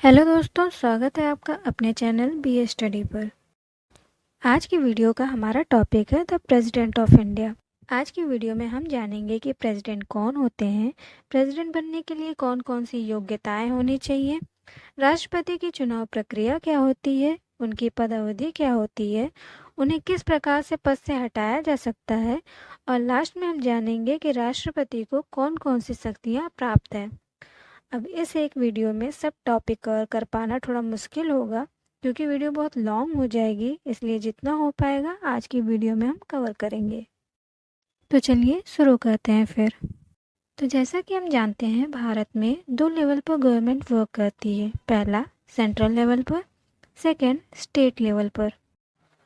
Hello दोस्तों, स्वागत है आपका अपने चैनल BA स्टडी पर। आज की वीडियो का हमारा टॉपिक है द प्रेसिडेंट ऑफ इंडिया। आज की वीडियो में हम जानेंगे कि प्रेसिडेंट कौन होते हैं, प्रेसिडेंट बनने के लिए कौन कौन सी योग्यताएं होनी चाहिए, राष्ट्रपति की चुनाव प्रक्रिया क्या होती है, उनकी पदावधि क्या होती है, उन्हें किस प्रकार से पद से हटाया जा सकता है और लास्ट में हम जानेंगे कि राष्ट्रपति को कौन कौन सी शक्तियाँ प्राप्त हैं। अब इस एक वीडियो में सब टॉपिक कवर कर पाना थोड़ा मुश्किल होगा क्योंकि वीडियो बहुत लॉन्ग हो जाएगी, इसलिए जितना हो पाएगा आज की वीडियो में हम कवर करेंगे। तो चलिए शुरू करते हैं फिर। तो जैसा कि हम जानते हैं, भारत में दो लेवल पर गवर्नमेंट वर्क करती है। पहला सेंट्रल लेवल पर, सेकंड स्टेट लेवल पर।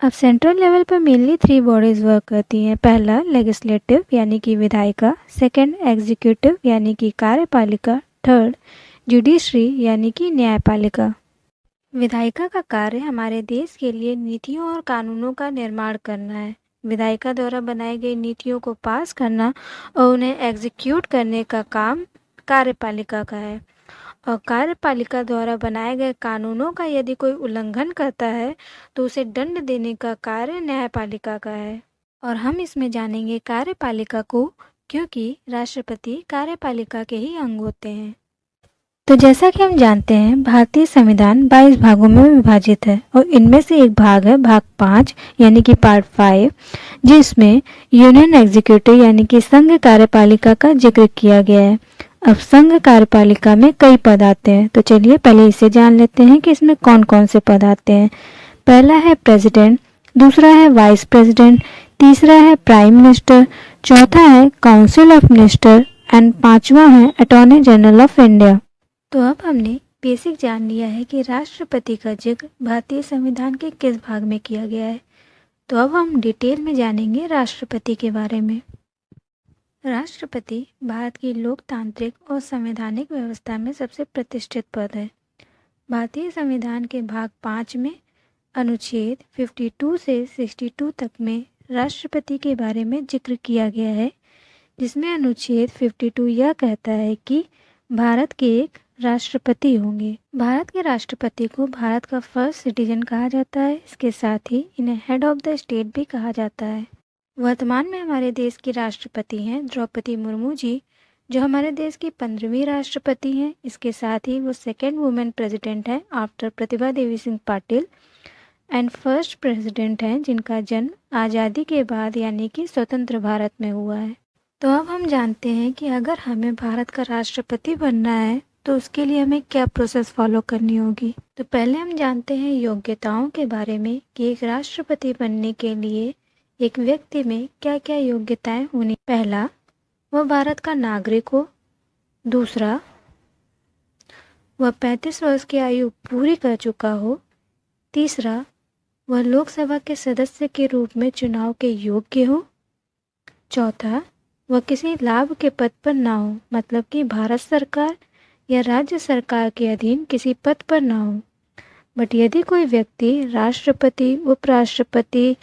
अब सेंट्रल लेवल पर मेनली 3 बॉडीज वर्क करती हैं। पहला लेजिस्लेटिव यानी कि विधायिका, सेकंड एग्जीक्यूटिव यानी कि कार्यपालिका, थर्ड जुडिशरी यानी कि न्यायपालिका। विधायिका का कार्य हमारे देश के लिए नीतियों और कानूनों का निर्माण करना है। विधायिका द्वारा बनाई गई नीतियों को पास करना और उन्हें एग्जीक्यूट करने का काम कार्यपालिका का है। और कार्यपालिका द्वारा बनाए गए कानूनों का यदि कोई उल्लंघन करता है तो उसे दंड देने का कार्य न्यायपालिका का है। और हम इसमें जानेंगे कार्यपालिका को, क्योंकि राष्ट्रपति कार्यपालिका के ही अंग होते हैं। तो जैसा कि हम जानते हैं, भारतीय संविधान 22 भागों में विभाजित है और इनमें से एक भाग है भाग 5 यानी कि पार्ट 5, जिसमें यूनियन एग्जीक्यूटिव यानी कि संघ कार्यपालिका का जिक्र किया गया है। अब संघ कार्यपालिका में कई पद आते हैं, तो चलिए पहले इसे जान लेते हैं कि इसमें कौन कौन से पद आते हैं। पहला है प्रेसिडेंट, दूसरा है वाइस प्रेसिडेंट, तीसरा है प्राइम मिनिस्टर, चौथा है काउंसिल ऑफ मिनिस्टर एंड पांचवा है अटॉर्नी जनरल ऑफ इंडिया। तो अब हमने बेसिक जान लिया है कि राष्ट्रपति का जिक्र भारतीय संविधान के किस भाग में किया गया है। तो अब हम डिटेल में जानेंगे राष्ट्रपति के बारे में। राष्ट्रपति भारत की लोकतांत्रिक और संवैधानिक व्यवस्था में सबसे प्रतिष्ठित पद है। भारतीय संविधान के भाग 5 में अनुच्छेद 52 से 62 तक में राष्ट्रपति के बारे में जिक्र किया गया है, जिसमें अनुच्छेद 52 यह कहता है कि भारत के एक राष्ट्रपति होंगे। भारत के राष्ट्रपति को भारत का फर्स्ट सिटीजन कहा जाता है। इसके साथ ही इन्हें हेड ऑफ द स्टेट भी कहा जाता है। वर्तमान में हमारे देश की राष्ट्रपति हैं द्रौपदी मुर्मू जी, जो हमारे देश की 15वीं राष्ट्रपति हैं। इसके साथ ही वो सेकेंड वुमेन प्रेसिडेंट हैं after Pratibha Devi Singh Patil and first president हैं जिनका जन्म आज़ादी के बाद यानी कि स्वतंत्र भारत में हुआ है। तो अब हम जानते हैं कि अगर हमें भारत का राष्ट्रपति बनना है तो उसके लिए हमें क्या प्रोसेस फॉलो करनी होगी। तो पहले हम जानते हैं योग्यताओं के बारे में कि एक राष्ट्रपति बनने के लिए एक व्यक्ति में क्या क्या योग्यताएं होनी। पहला, वह भारत का नागरिक हो। दूसरा, वह 35 वर्ष की आयु पूरी कर चुका हो। तीसरा, वह लोकसभा के सदस्य के रूप में चुनाव के योग्य हो। चौथा, वह किसी लाभ के पद पर ना हो, मतलब कि भारत सरकार या राज्य सरकार के अधीन किसी पद पर ना हो। बट यदि कोई व्यक्ति राष्ट्रपति, उपराष्ट्रपति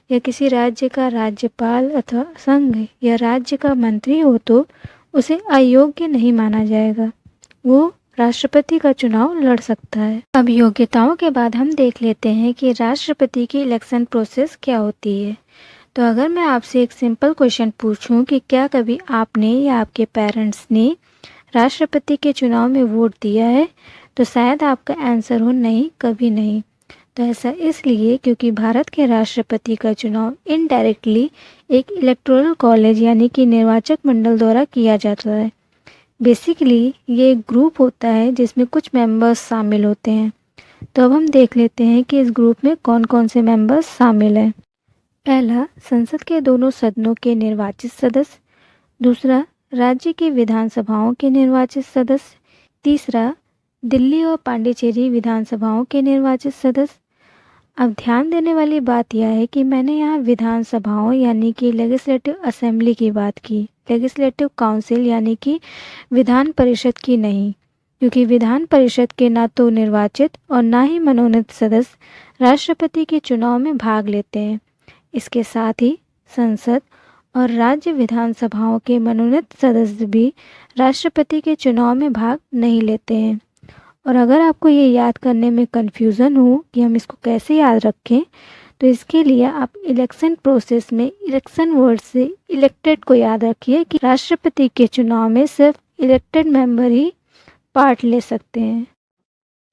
या किसी राज्य का राज्यपाल अथवा संघ या राज्य का मंत्री हो तो उसे अयोग्य नहीं माना जाएगा, वो राष्ट्रपति का चुनाव लड़ सकता है। अब योग्यताओं के बाद हम देख लेते हैं कि राष्ट्रपति की इलेक्शन प्रोसेस क्या होती है। तो अगर मैं आपसे एक सिंपल क्वेश्चन पूछूं कि क्या कभी आपने या आपके पेरेंट्स ने राष्ट्रपति के चुनाव में वोट दिया है, तो शायद आपका आंसर हो नहीं, कभी नहीं। तो ऐसा इसलिए क्योंकि भारत के राष्ट्रपति का चुनाव इनडायरेक्टली एक इलेक्टोरल कॉलेज यानी कि निर्वाचक मंडल द्वारा किया जाता है। बेसिकली ये एक ग्रुप होता है जिसमें कुछ मेंबर्स शामिल होते हैं। तो अब हम देख लेते हैं कि इस ग्रुप में कौन कौन से मेंबर्स शामिल हैं। पहला, संसद के दोनों सदनों के निर्वाचित सदस्य। दूसरा, राज्य की विधानसभाओं के निर्वाचित सदस्य। तीसरा, दिल्ली और पांडिचेरी विधानसभाओं के निर्वाचित सदस्य। अब ध्यान देने वाली बात यह है कि मैंने यहाँ विधानसभाओं यानी कि लेजिस्लेटिव असेंबली की बात की, लेजिस्लेटिव काउंसिल यानी कि विधान परिषद की नहीं, क्योंकि विधान परिषद के ना तो निर्वाचित और ना ही मनोनीत सदस्य राष्ट्रपति के चुनाव में भाग लेते हैं। इसके साथ ही संसद और राज्य विधानसभाओं के मनोनीत सदस्य भी राष्ट्रपति के चुनाव में भाग नहीं लेते हैं। और अगर आपको ये याद करने में कन्फ्यूज़न हो कि हम इसको कैसे याद रखें, तो इसके लिए आप इलेक्शन प्रोसेस में इलेक्शन वर्ड से इलेक्टेड को याद रखिए कि राष्ट्रपति के चुनाव में सिर्फ इलेक्टेड मेंबर ही पार्ट ले सकते हैं।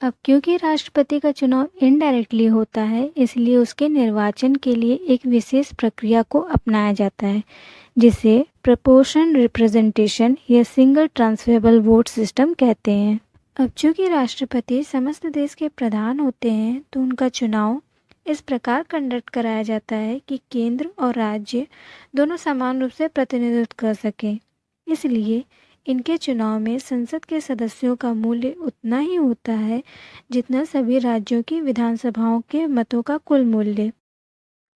अब क्योंकि राष्ट्रपति का चुनाव इनडायरेक्टली होता है, इसलिए उसके निर्वाचन के लिए एक विशेष प्रक्रिया को अपनाया जाता है, जिसे प्रोपोर्शनल रिप्रेजेंटेशन या सिंगल ट्रांसफरेबल वोट सिस्टम कहते हैं। अब चूंकि राष्ट्रपति समस्त देश के प्रधान होते हैं, तो उनका चुनाव इस प्रकार कंडक्ट कराया जाता है कि केंद्र और राज्य दोनों समान रूप से प्रतिनिधित्व कर सकें। इसलिए इनके चुनाव में संसद के सदस्यों का मूल्य उतना ही होता है जितना सभी राज्यों की विधानसभाओं के मतों का कुल मूल्य।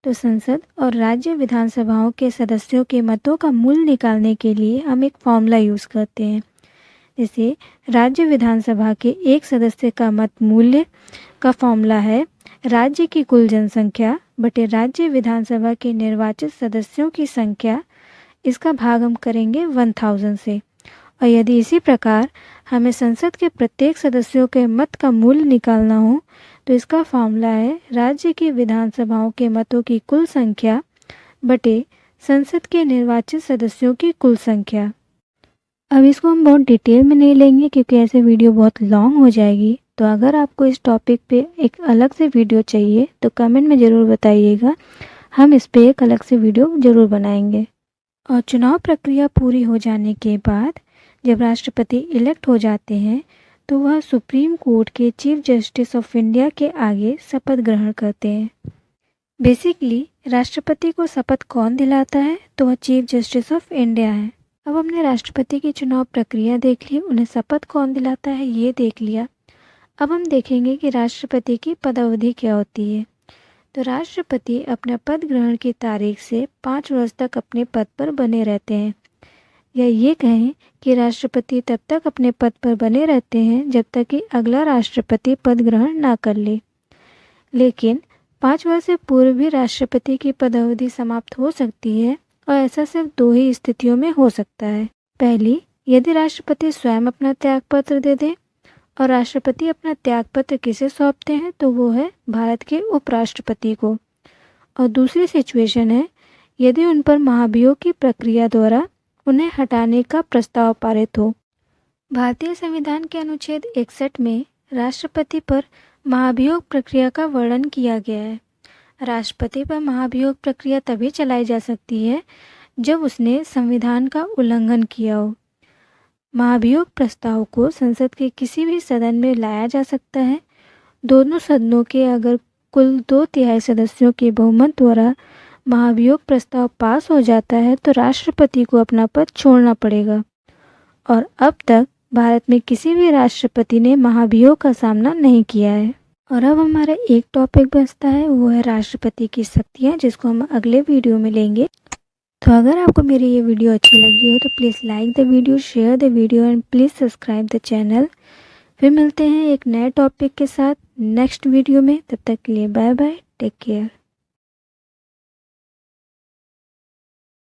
तो संसद और राज्य विधानसभाओं के सदस्यों के मतों का मूल्य निकालने के लिए हम एक फॉर्मूला यूज़ करते हैं। जैसे राज्य विधानसभा के एक सदस्य का मत मूल्य का फॉर्मूला है राज्य की कुल जनसंख्या बटे राज्य विधानसभा के निर्वाचित सदस्यों की संख्या, इसका भाग हम करेंगे 1000 से। और यदि इसी प्रकार हमें संसद के प्रत्येक सदस्यों के मत का मूल्य निकालना हो, तो इसका फॉर्मूला है राज्य की विधानसभाओं के मतों की कुल संख्या बटे संसद के निर्वाचित सदस्यों की कुल संख्या। अब इसको हम बहुत डिटेल में नहीं लेंगे क्योंकि ऐसे वीडियो बहुत लॉन्ग हो जाएगी। तो अगर आपको इस टॉपिक पे एक अलग से वीडियो चाहिए तो कमेंट में ज़रूर बताइएगा, हम इस पे एक अलग से वीडियो ज़रूर बनाएंगे। और चुनाव प्रक्रिया पूरी हो जाने के बाद जब राष्ट्रपति इलेक्ट हो जाते हैं, तो वह सुप्रीम कोर्ट के चीफ जस्टिस ऑफ इंडिया के आगे शपथ ग्रहण करते हैं। बेसिकली राष्ट्रपति को शपथ कौन दिलाता है, तो वह चीफ जस्टिस ऑफ इंडिया है। अब हमने राष्ट्रपति की चुनाव प्रक्रिया देख ली, उन्हें शपथ कौन दिलाता है ये देख लिया। अब हम देखेंगे कि राष्ट्रपति की पदावधि क्या होती है। तो राष्ट्रपति अपना पद ग्रहण की तारीख से 5 वर्ष तक अपने पद पर बने रहते हैं, या ये कहें कि राष्ट्रपति तब तक अपने पद पर बने रहते हैं जब तक कि अगला राष्ट्रपति पद ग्रहण ना कर ले। लेकिन 5 वर्ष से पूर्व भी राष्ट्रपति की पदावधि समाप्त हो सकती है, और ऐसा सिर्फ 2 ही स्थितियों में हो सकता है। पहली, यदि राष्ट्रपति स्वयं अपना त्यागपत्र दे दें, और राष्ट्रपति अपना त्यागपत्र किसे सौंपते हैं, तो वो है भारत के उपराष्ट्रपति को। और दूसरी सिचुएशन है यदि उन पर महाभियोग की प्रक्रिया द्वारा उन्हें हटाने का प्रस्ताव पारित हो। भारतीय संविधान के अनुच्छेद 61 में राष्ट्रपति पर महाभियोग प्रक्रिया का वर्णन किया गया है। राष्ट्रपति पर महाभियोग प्रक्रिया तभी चलाई जा सकती है जब उसने संविधान का उल्लंघन किया हो। महाभियोग प्रस्ताव को संसद के किसी भी सदन में लाया जा सकता है। दोनों सदनों के अगर कुल 2/3 सदस्यों के बहुमत द्वारा महाभियोग प्रस्ताव पास हो जाता है, तो राष्ट्रपति को अपना पद छोड़ना पड़ेगा। और अब तक भारत में किसी भी राष्ट्रपति ने महाभियोग का सामना नहीं किया है। और अब हमारा एक टॉपिक बचता है, वो है राष्ट्रपति की शक्तियाँ, जिसको हम अगले वीडियो में लेंगे। तो अगर आपको मेरी ये वीडियो अच्छी लगी हो तो please like the video, share the video and please subscribe the channel. फिर मिलते हैं एक नए टॉपिक के साथ नेक्स्ट वीडियो में। तब तक के लिए बाय बाय, टेक केयर।